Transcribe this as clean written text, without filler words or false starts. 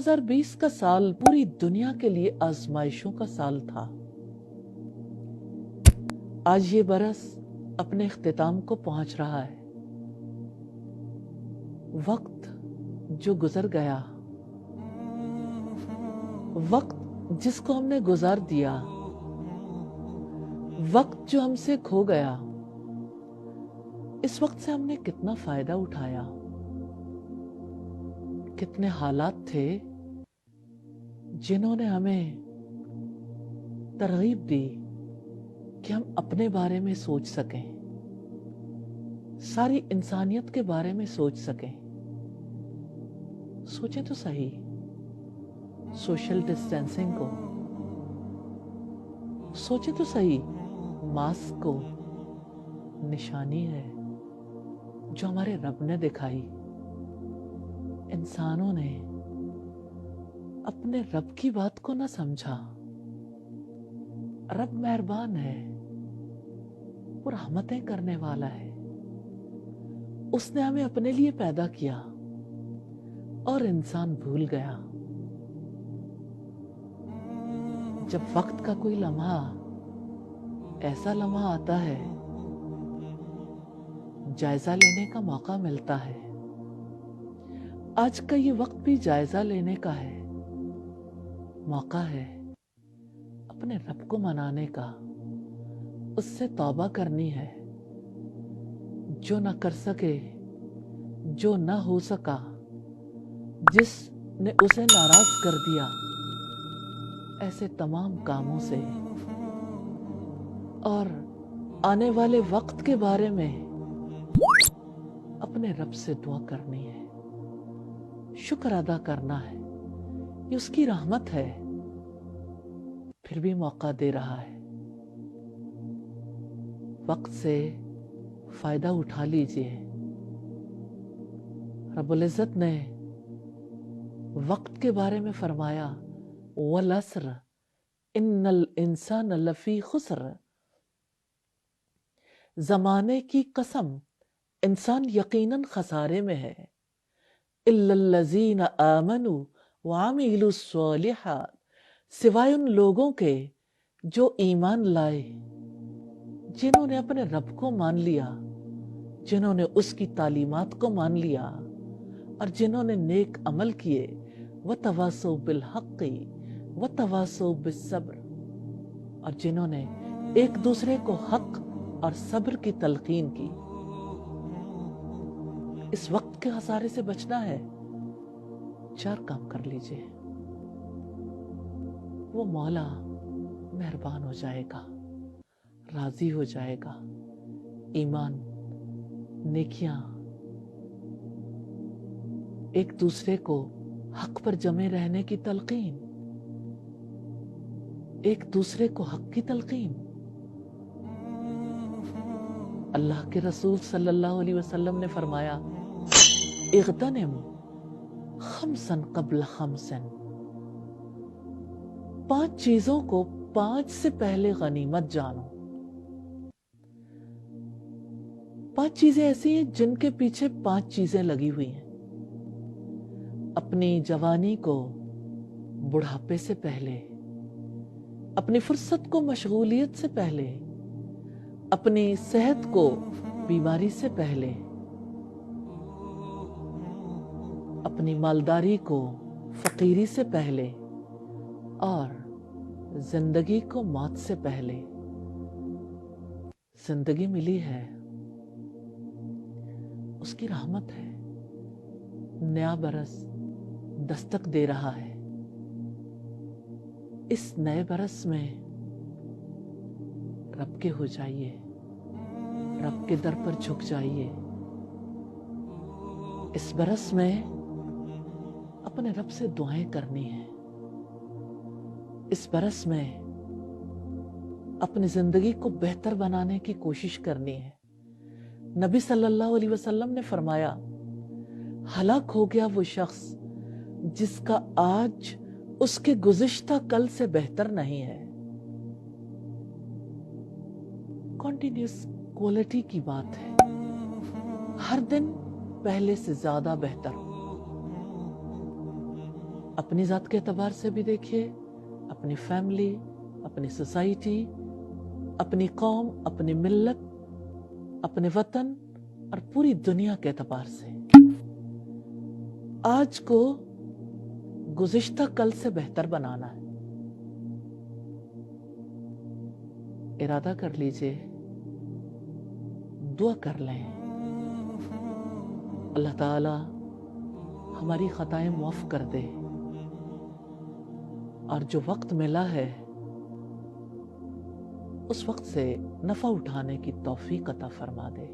2020 का साल पूरी दुनिया के लिए आजमाइशों का साल था। आज ये बरस अपने इख्तिताम को पहुंच रहा है। वक्त जो गुजर गया, वक्त जिसको हमने गुजार दिया, वक्त जो हमसे खो गया, इस वक्त से हमने कितना फायदा उठाया। कितने हालात थे जिन्होंने हमें तरगीब दी कि हम अपने बारे में सोच सकें, सारी इंसानियत के बारे में सोच सकें। सोचें तो सही, सोशल डिस्टेंसिंग को सोचें तो सही, मास्क को निशानी है जो हमारे रब ने दिखाई। इंसानों ने अपने रब की बात को ना समझा। रब मेहरबान है, वो रहमतें करने वाला है। उसने हमें अपने लिए पैदा किया और इंसान भूल गया। जब वक्त का कोई लम्हा, ऐसा लम्हा आता है, जायजा लेने का मौका मिलता है। आज का ये वक्त भी जायजा लेने का है, मौका है अपने रब को मनाने का, उससे तौबा करनी है। जो ना कर सके, जो ना हो सका, जिसने उसे नाराज कर दिया, ऐसे तमाम कामों से और आने वाले वक्त के बारे में अपने रब से दुआ करनी है, शुक्र अदा करना है। ये उसकी रहमत है, फिर भी मौका दे रहा है। वक्त से फायदा उठा लीजिए। रब्बुल इज़्ज़त ने वक्त के बारे में फरमाया, वल अस्र इन्नल इंसान लफी खुस्र। जमाने की कसम, इंसान यकीनन खसारे में है। इल्लल्लज़ीना आमनू व अमिलुस्सॉलिहात, सिवाय उन लोगों के जो ईमान लाए, जिन्होंने अपने रब को मान लिया, जिन्होंने उसकी तालीमात को मान लिया और जिन्होंने नेक अमल किए। वतवासौ बिल हक़्क़ि वतवासौ बिस्सब्र, और जिन्होंने एक दूसरे को हक और सब्र की तलकीन की। इस वक्त के खसारे से बचना है, 4 काम कर लीजिए। वो मौला मेहरबान हो जाएगा, राजी हो जाएगा। ईमान, नेकियां, एक दूसरे को हक पर जमे रहने की तलकीन, एक दूसरे को हक की तलकीन। अल्लाह के रसूल सल्लल्लाहु अलैहि वसल्लम ने फरमाया, इग़्तनिम खम्सन क़ब्ल खम्सिन। 5 चीजों को 5 से पहले गनीमत जानो। 5 चीजें ऐसी हैं जिनके पीछे 5 चीजें लगी हुई हैं। अपनी जवानी को बुढ़ापे से पहले, अपनी फुर्सत को मशगूलियत से पहले, अपनी सेहत को बीमारी से पहले, अपनी मालदारी को फकीरी से पहले, और जिंदगी को मौत से पहले। जिंदगी मिली है, उसकी रहमत है। नया बरस दस्तक दे रहा है। इस नए बरस में रब के हो जाइए, रब के दर पर झुक जाइए। इस बरस में अपने रब से दुआएं करनी है। इस बरस में अपनी जिंदगी को बेहतर बनाने की कोशिश करनी है। नबी सल्लल्लाहु अलैहि वसल्लम ने फरमाया, हलाक हो गया वो शख्स जिसका आज उसके गुज़िश्ता कल से बेहतर नहीं है। कॉन्टिन्यूस क्वालिटी की बात है, हर दिन पहले से ज्यादा बेहतर। اپنی ذات کے اعتبار سے بھی دیکھیے، اپنی فیملی، اپنی سوسائٹی، اپنی قوم، اپنی ملت، اپنے وطن اور پوری دنیا کے اعتبار سے آج کو گزشتہ کل سے بہتر بنانا ہے۔ ارادہ کر لیجئے، دعا کر لیں، اللہ تعالی ہماری خطائیں معاف کر دے اور جو وقت ملا ہے اس وقت سے نفع اٹھانے کی توفیق عطا فرما دے۔